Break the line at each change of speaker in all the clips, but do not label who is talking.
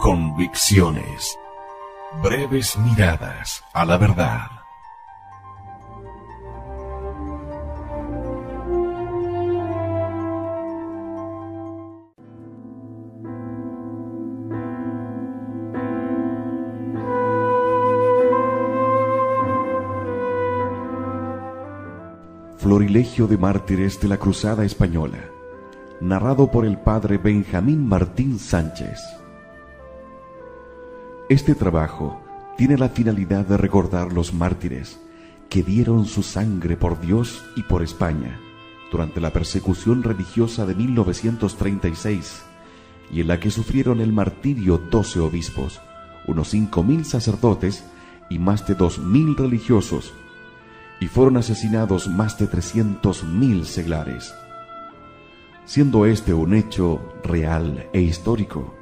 Convicciones. Breves miradas a la verdad.
Florilegio de mártires de la Cruzada Española, narrado por el padre Benjamín Martín Sánchez. Este trabajo tiene la finalidad de recordar los mártires que dieron su sangre por Dios y por España durante la persecución religiosa de 1936 y en la que sufrieron el martirio 12 obispos, unos 5.000 sacerdotes y más de 2.000 religiosos, y fueron asesinados más de 300.000 seglares. Siendo este un hecho real e histórico,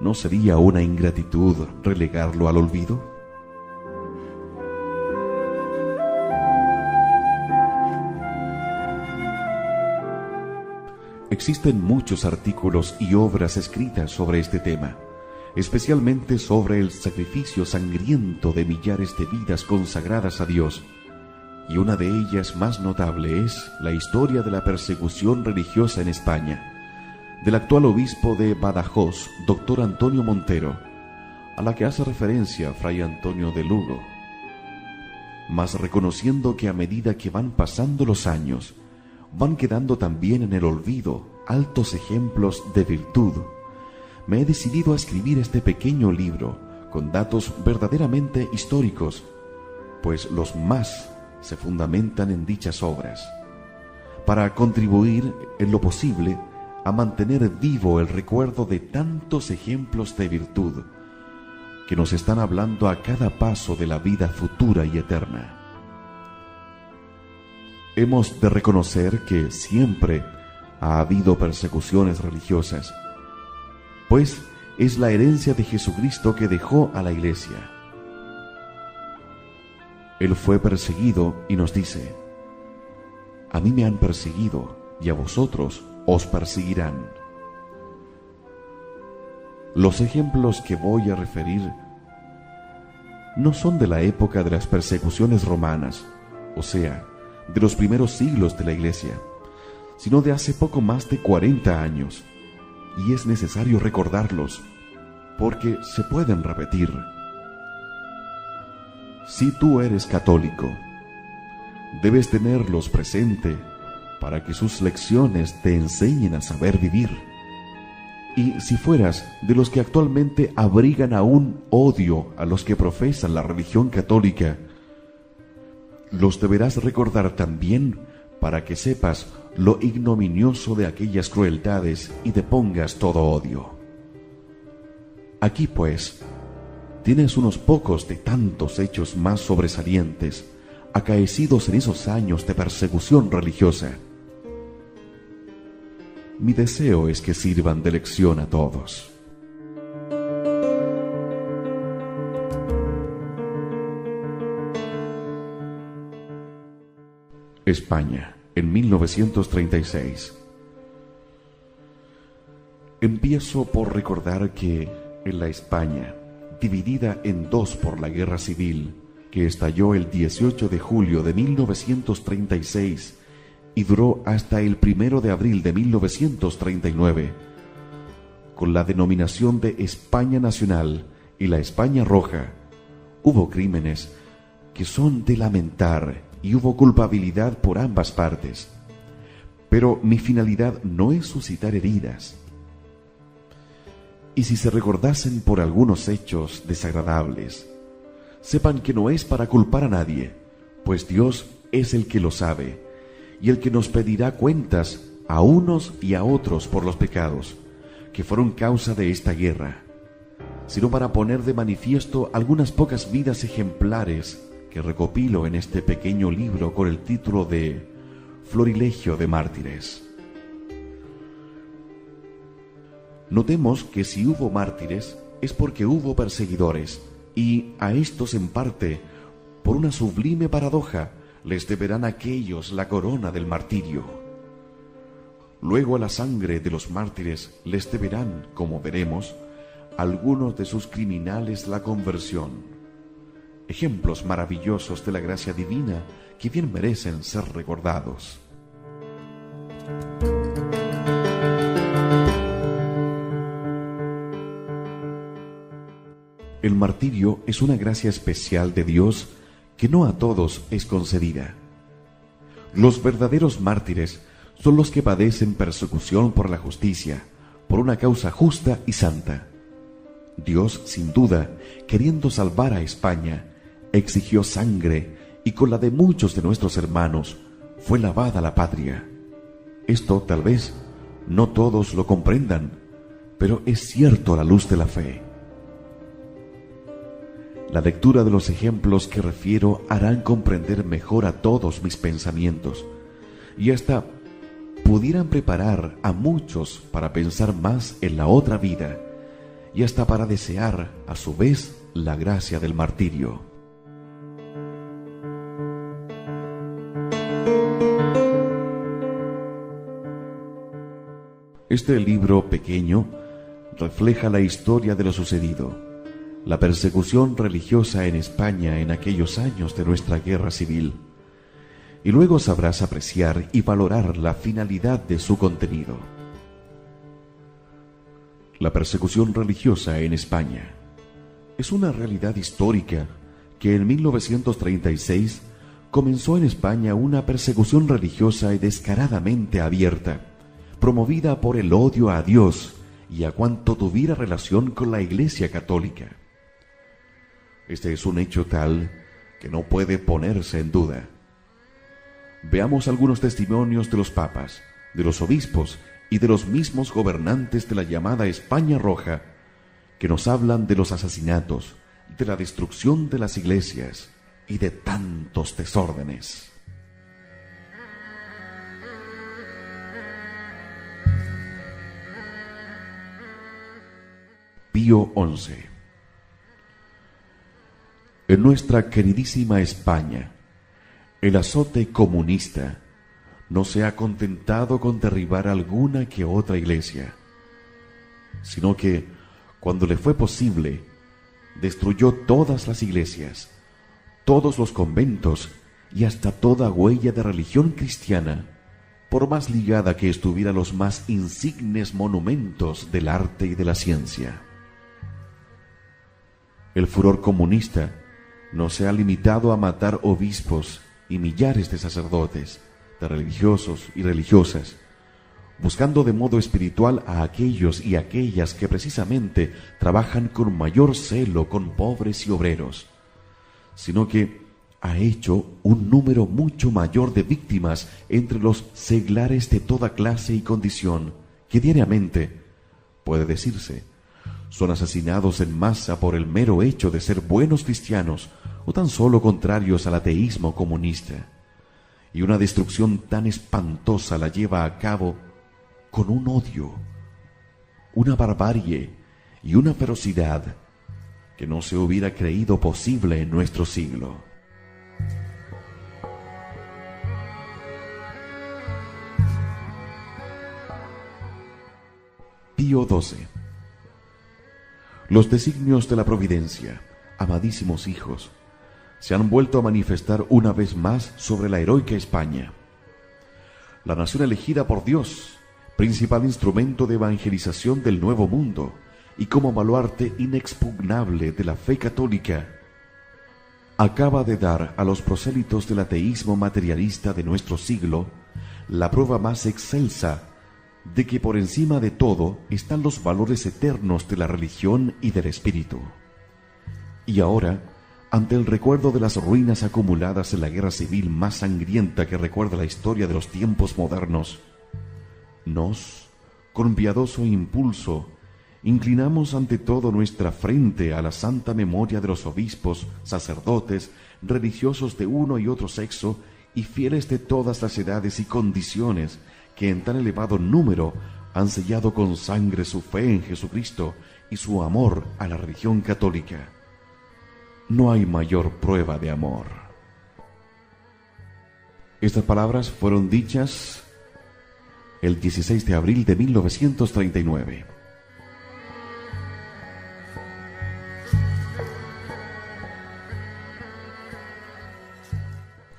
¿no sería una ingratitud relegarlo al olvido? Existen muchos artículos y obras escritas sobre este tema, especialmente sobre el sacrificio sangriento de millares de vidas consagradas a Dios, y una de ellas más notable es la historia de la persecución religiosa en España, del actual obispo de Badajoz, doctor Antonio Montero, a la que hace referencia Fray Antonio de Lugo. Mas reconociendo que a medida que van pasando los años, van quedando también en el olvido altos ejemplos de virtud, me he decidido a escribir este pequeño libro con datos verdaderamente históricos, pues los más se fundamentan en dichas obras, para contribuir en lo posible a mantener vivo el recuerdo de tantos ejemplos de virtud que nos están hablando a cada paso de la vida futura y eterna. Hemos de reconocer que siempre ha habido persecuciones religiosas, pues es la herencia de Jesucristo que dejó a la Iglesia. Él fue perseguido y nos dice: a mí me han perseguido y a vosotros os perseguirán. Los ejemplos que voy a referir no son de la época de las persecuciones romanas, o sea, de los primeros siglos de la Iglesia, sino de hace poco más de 40 años, y es necesario recordarlos, porque se pueden repetir. Si tú eres católico, debes tenerlos presente para que sus lecciones te enseñen a saber vivir. Y si fueras de los que actualmente abrigan aún odio a los que profesan la religión católica, los deberás recordar también para que sepas lo ignominioso de aquellas crueldades y depongas todo odio. Aquí, pues, tienes unos pocos de tantos hechos más sobresalientes acaecidos en esos años de persecución religiosa. Mi deseo es que sirvan de lección a todos. España, en 1936. Empiezo por recordar que en la España, dividida en dos por la Guerra Civil, que estalló el 18 de julio de 1936 y duró hasta el 1 de abril de 1939, con la denominación de España Nacional y la España Roja, hubo crímenes que son de lamentar y hubo culpabilidad por ambas partes, pero mi finalidad no es suscitar heridas. Y si se recordasen por algunos hechos desagradables, sepan que no es para culpar a nadie, pues Dios es el que lo sabe, y el que nos pedirá cuentas a unos y a otros por los pecados que fueron causa de esta guerra, sino para poner de manifiesto algunas pocas vidas ejemplares que recopilo en este pequeño libro con el título de Florilegio de mártires. Notemos que si hubo mártires es porque hubo perseguidores, y a estos en parte, por una sublime paradoja, les deberán aquellos la corona del martirio. Luego a la sangre de los mártires les deberán, como veremos, algunos de sus criminales la conversión. Ejemplos maravillosos de la gracia divina que bien merecen ser recordados. El martirio es una gracia especial de Dios que no a todos es concedida. Los verdaderos mártires son los que padecen persecución por la justicia, por una causa justa y santa. Dios, sin duda, queriendo salvar a España, exigió sangre y con la de muchos de nuestros hermanos fue lavada la patria. Esto tal vez no todos lo comprendan, pero es cierto a la luz de la fe. La lectura de los ejemplos que refiero harán comprender mejor a todos mis pensamientos y hasta pudieran preparar a muchos para pensar más en la otra vida y hasta para desear a su vez la gracia del martirio. Este libro pequeño refleja la historia de lo sucedido, la persecución religiosa en España en aquellos años de nuestra guerra civil, y luego sabrás apreciar y valorar la finalidad de su contenido. La persecución religiosa en España es una realidad histórica que en 1936 comenzó en España una persecución religiosa y descaradamente abierta, promovida por el odio a Dios y a cuanto tuviera relación con la Iglesia Católica. Este es un hecho tal que no puede ponerse en duda. Veamos algunos testimonios de los papas, de los obispos y de los mismos gobernantes de la llamada España Roja, que nos hablan de los asesinatos, de la destrucción de las iglesias y de tantos desórdenes. Pío XI. En nuestra queridísima España, el azote comunista no se ha contentado con derribar alguna que otra iglesia, sino que, cuando le fue posible, destruyó todas las iglesias, todos los conventos y hasta toda huella de religión cristiana, por más ligada que estuviera a los más insignes monumentos del arte y de la ciencia. El furor comunista no se ha limitado a matar obispos y millares de sacerdotes, de religiosos y religiosas, buscando de modo espiritual a aquellos y aquellas que precisamente trabajan con mayor celo con pobres y obreros, sino que ha hecho un número mucho mayor de víctimas entre los seglares de toda clase y condición, que diariamente, puede decirse, son asesinados en masa por el mero hecho de ser buenos cristianos o tan solo contrarios al ateísmo comunista. Y una destrucción tan espantosa la lleva a cabo con un odio, una barbarie y una ferocidad que no se hubiera creído posible en nuestro siglo. Pío XII. Los designios de la providencia, amadísimos hijos, se han vuelto a manifestar una vez más sobre la heroica España. La nación elegida por Dios, principal instrumento de evangelización del Nuevo Mundo y como baluarte inexpugnable de la fe católica, acaba de dar a los prosélitos del ateísmo materialista de nuestro siglo la prueba más excelsa de que por encima de todo están los valores eternos de la religión y del espíritu. Y ahora, ante el recuerdo de las ruinas acumuladas en la guerra civil más sangrienta que recuerda la historia de los tiempos modernos, nos, con piadoso impulso, inclinamos ante todo nuestra frente a la santa memoria de los obispos, sacerdotes, religiosos de uno y otro sexo y fieles de todas las edades y condiciones que en tan elevado número han sellado con sangre su fe en Jesucristo y su amor a la religión católica. No hay mayor prueba de amor. Estas palabras fueron dichas el 16 de abril de 1939.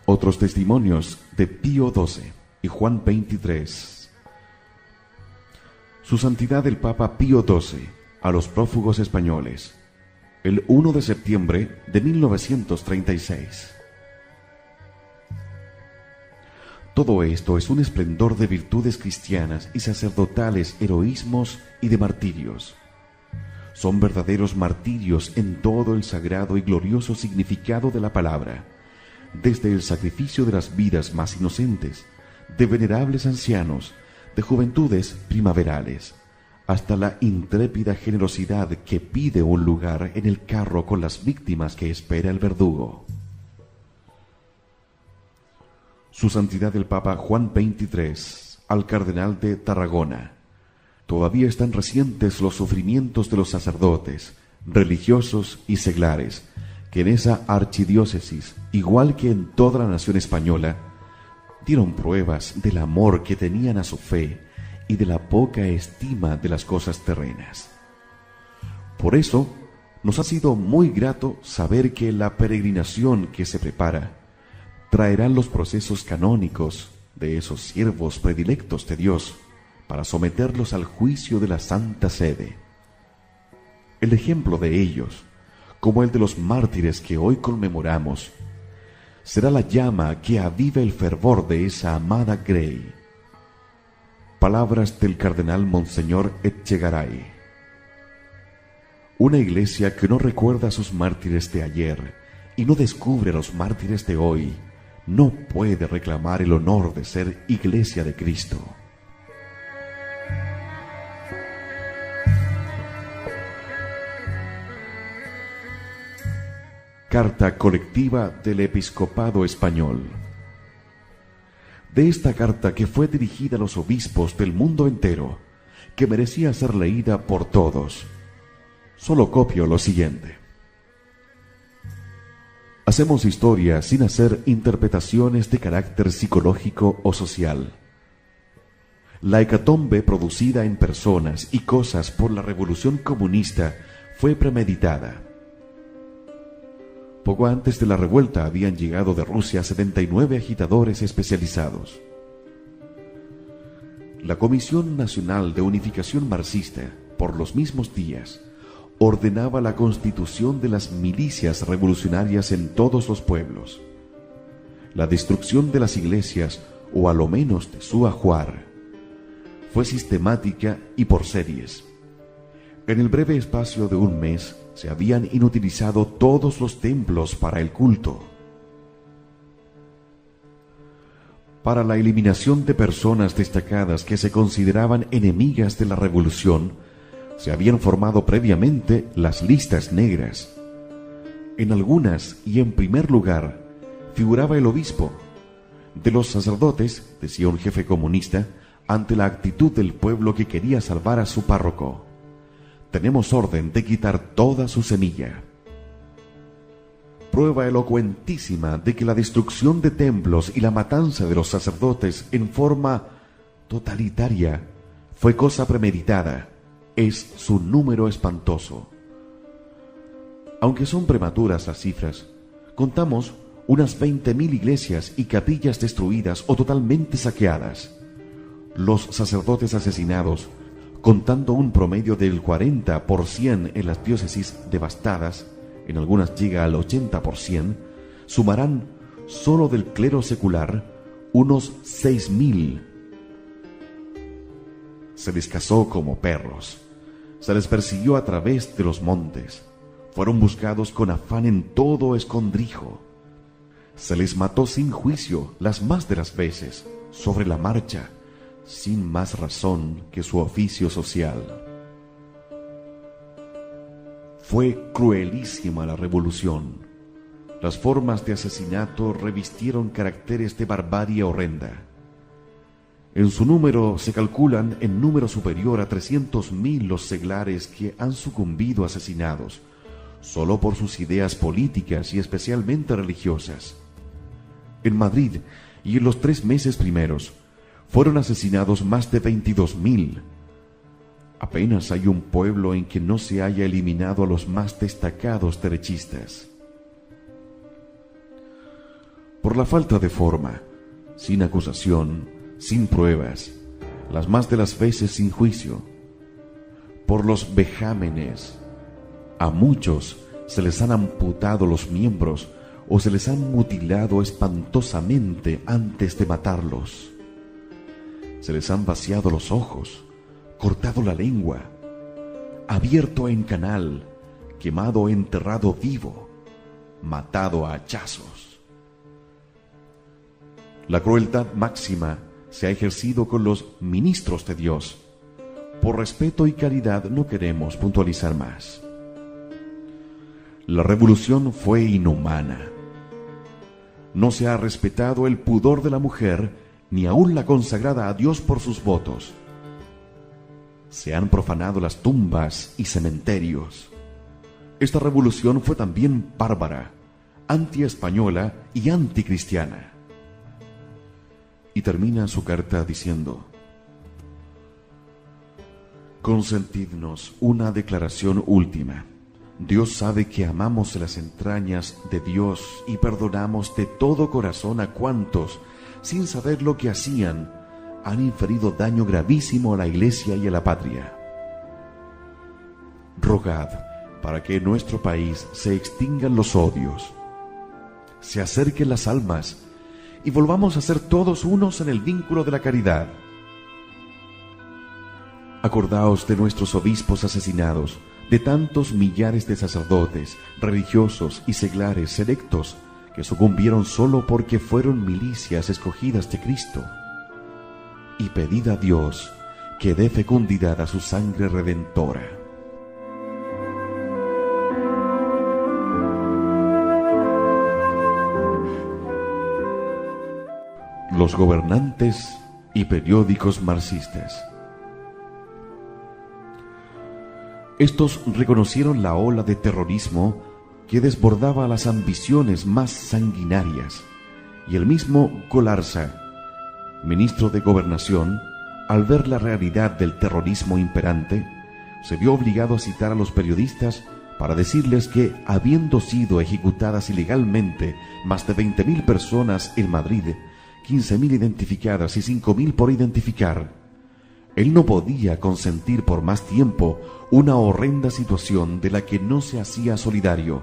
Otros testimonios de Pío XII y Juan XXIII. Su Santidad el Papa Pío XII a los prófugos españoles, el 1 de septiembre de 1936. Todo esto es un esplendor de virtudes cristianas y sacerdotales, heroísmos y de martirios. Son verdaderos martirios en todo el sagrado y glorioso significado de la palabra, desde el sacrificio de las vidas más inocentes, de venerables ancianos, de juventudes primaverales, hasta la intrépida generosidad que pide un lugar en el carro con las víctimas que espera el verdugo. Su Santidad el Papa Juan XXIII al Cardenal de Tarragona. Todavía están recientes los sufrimientos de los sacerdotes, religiosos y seglares, que en esa archidiócesis, igual que en toda la nación española, dieron pruebas del amor que tenían a su fe y de la poca estima de las cosas terrenas. Por eso, nos ha sido muy grato saber que la peregrinación que se prepara traerá los procesos canónicos de esos siervos predilectos de Dios para someterlos al juicio de la Santa Sede. El ejemplo de ellos, como el de los mártires que hoy conmemoramos, será la llama que aviva el fervor de esa amada Grey. Palabras del cardenal Monseñor Etchegaray. Una iglesia que no recuerda a sus mártires de ayer y no descubre a los mártires de hoy, no puede reclamar el honor de ser Iglesia de Cristo. Carta colectiva del Episcopado Español. De esta carta, que fue dirigida a los obispos del mundo entero, que merecía ser leída por todos, solo copio lo siguiente. Hacemos historia sin hacer interpretaciones de carácter psicológico o social. La hecatombe producida en personas y cosas por la revolución comunista fue premeditada. Poco antes de la revuelta habían llegado de Rusia 79 agitadores especializados. La Comisión Nacional de Unificación Marxista, por los mismos días, ordenaba la constitución de las milicias revolucionarias en todos los pueblos, la destrucción de las iglesias, o a lo menos de su ajuar. Fue sistemática y por series. En el breve espacio de un mes se habían inutilizado todos los templos para el culto. Para la eliminación de personas destacadas que se consideraban enemigas de la revolución, se habían formado previamente las listas negras. En algunas, y en primer lugar, figuraba el obispo. De los sacerdotes, decía un jefe comunista, ante la actitud del pueblo que quería salvar a su párroco: tenemos orden de quitar toda su semilla. Prueba elocuentísima de que la destrucción de templos y la matanza de los sacerdotes en forma totalitaria fue cosa premeditada es su número espantoso. Aunque son prematuras las cifras, contamos unas 20.000 iglesias y capillas destruidas o totalmente saqueadas. Los sacerdotes asesinados, contando un promedio del 40% en las diócesis devastadas, en algunas llega al 80%, sumarán solo del clero secular unos 6.000. Se les cazó como perros, se les persiguió a través de los montes, fueron buscados con afán en todo escondrijo, se les mató sin juicio las más de las veces, sobre la marcha, sin más razón que su oficio social. Fue cruelísima la revolución. Las formas de asesinato revistieron caracteres de barbarie horrenda. En su número se calculan en número superior a 300.000 los seglares que han sucumbido asesinados, solo por sus ideas políticas y especialmente religiosas. En Madrid, y en los 3 meses primeros, fueron asesinados más de 22.000. Apenas hay un pueblo en que no se haya eliminado a los más destacados derechistas. Por por la falta de forma, sin acusación, sin pruebas, las más de las veces sin juicio, por los vejámenes. A muchos se les han amputado los miembros o se les han mutilado espantosamente antes de matarlos. Se les han vaciado los ojos, cortado la lengua, abierto en canal, quemado o enterrado vivo, matado a hachazos. La crueldad máxima se ha ejercido con los ministros de Dios. Por respeto y caridad no queremos puntualizar más. La revolución fue inhumana. No se ha respetado el pudor de la mujer, ni aun la consagrada a Dios por sus votos. Se han profanado las tumbas y cementerios. Esta revolución fue también bárbara, anti-española y anticristiana. Y termina su carta diciendo: consentidnos una declaración última. Dios sabe que amamos las entrañas de Dios y perdonamos de todo corazón a cuantos, sin saber lo que hacían, han inferido daño gravísimo a la Iglesia y a la patria. Rogad para que en nuestro país se extingan los odios, se acerquen las almas y volvamos a ser todos unos en el vínculo de la caridad. Acordaos de nuestros obispos asesinados, de tantos millares de sacerdotes, religiosos y seglares selectos que sucumbieron solo porque fueron milicias escogidas de Cristo. Y pedid a Dios que dé fecundidad a su sangre redentora. Los gobernantes y periódicos marxistas. Estos reconocieron la ola de terrorismo que desbordaba las ambiciones más sanguinarias, y el mismo Golarza, ministro de Gobernación, al ver la realidad del terrorismo imperante, se vio obligado a citar a los periodistas para decirles que, habiendo sido ejecutadas ilegalmente más de 20.000 personas en Madrid, 15.000 identificadas y 5.000 por identificar, él no podía consentir por más tiempo una horrenda situación de la que no se hacía solidario.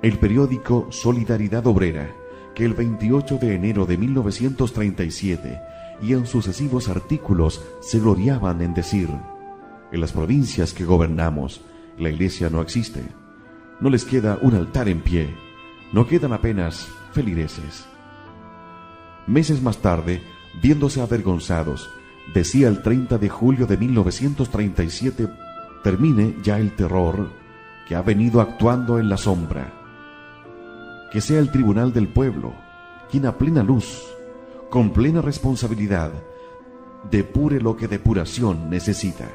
El periódico Solidaridad Obrera, que el 28 de enero de 1937 y en sucesivos artículos se gloriaban en decir: en las provincias que gobernamos, la Iglesia no existe, no les queda un altar en pie, no quedan apenas feligreses. Meses más tarde, viéndose avergonzados, decía el 30 de julio de 1937, termine ya el terror que ha venido actuando en la sombra. Que sea el tribunal del pueblo quien a plena luz, con plena responsabilidad, depure lo que depuración necesita.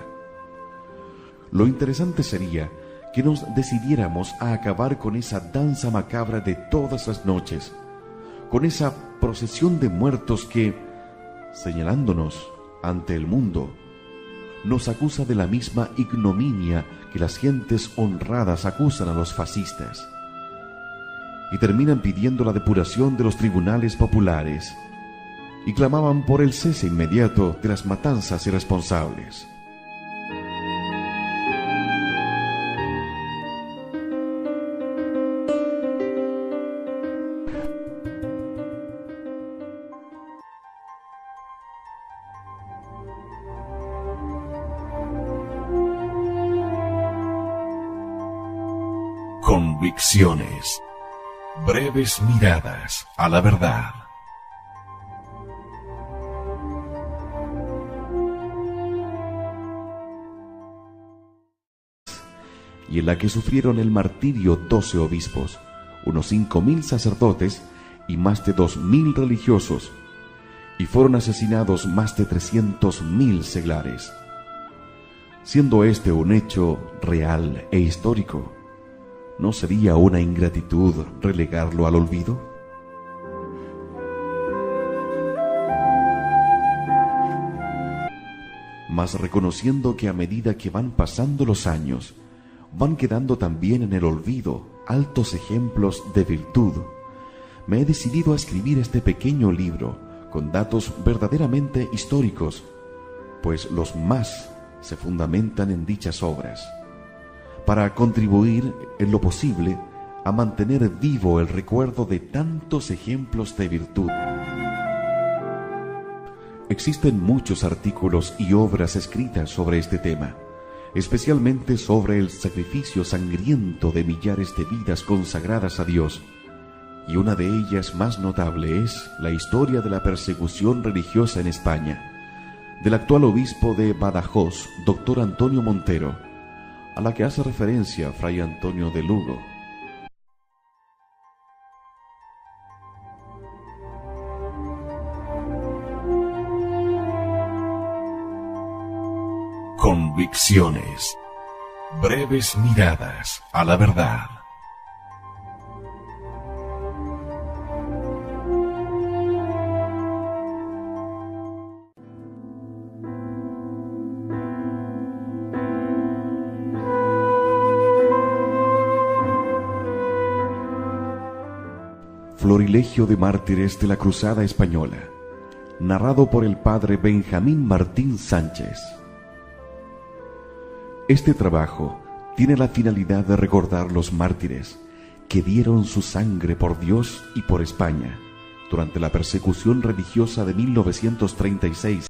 Lo interesante sería que nos decidiéramos a acabar con esa danza macabra de todas las noches, con esa procesión de muertos que, señalándonos ante el mundo, nos acusa de la misma ignominia que las gentes honradas acusan a los fascistas, y terminan pidiendo la depuración de los tribunales populares, y clamaban por el cese inmediato de las matanzas irresponsables.
Convicciones. Breves miradas a la verdad.
Y en la que sufrieron el martirio 12 obispos, unos 5.000 sacerdotes y más de 2.000 religiosos, y fueron asesinados más de 300.000 seglares. Siendo este un hecho real e histórico, ¿no sería una ingratitud relegarlo al olvido? Mas reconociendo que a medida que van pasando los años, van quedando también en el olvido altos ejemplos de virtud, me he decidido a escribir este pequeño libro con datos verdaderamente históricos, pues los más se fundamentan en dichas obras, para contribuir en lo posible a mantener vivo el recuerdo de tantos ejemplos de virtud. Existen muchos artículos y obras escritas sobre este tema, especialmente sobre el sacrificio sangriento de millares de vidas consagradas a Dios, y una de ellas más notable es la historia de la persecución religiosa en España, del actual obispo de Badajoz, doctor Antonio Montero, a la que hace referencia Fray Antonio de Lugo.
Convicciones. Breves miradas a la verdad.
Florilegio de mártires de la Cruzada Española, narrado por el padre Benjamín Martín Sánchez. Este trabajo tiene la finalidad de recordar los mártires que dieron su sangre por Dios y por España durante la persecución religiosa de 1936